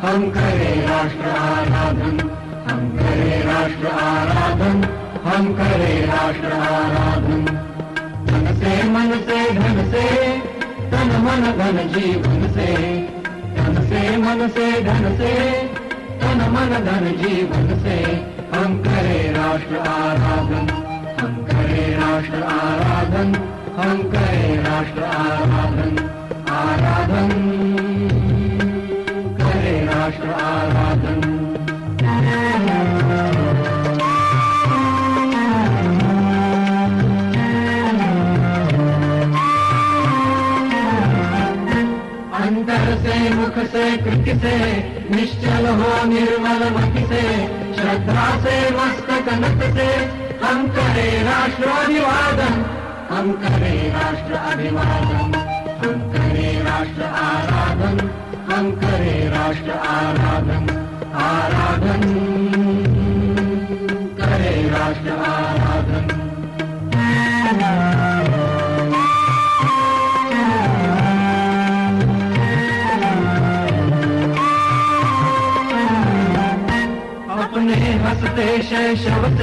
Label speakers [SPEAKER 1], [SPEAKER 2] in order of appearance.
[SPEAKER 1] हम करें राष्ट्र आराधन, हम करें राष्ट्र आराधन, हम करें राष्ट्र आराधन। धन से मन से धन से, तन मन धन जीवन से, धन से मन से धन से, तन मन धन जीवन से, हम करें राष्ट्र आराधन, हम करें राष्ट्र आराधन, हम करें राष्ट्र आराधन, आराधन करें राष्ट्र आराधन। अंतर से मुख से कृति से, निश्चल हो निर्मल मति से, श्रद्धा से मस्तक नत से, हम करें राष्ट्र अभिवादन, हम करें राष्ट्र अभिवादन, हम करें राष्ट्र आराधन, हम करें राष्ट्र आराधन, आराधन करें राष्ट्र आराधन। अपने हंसते शैशव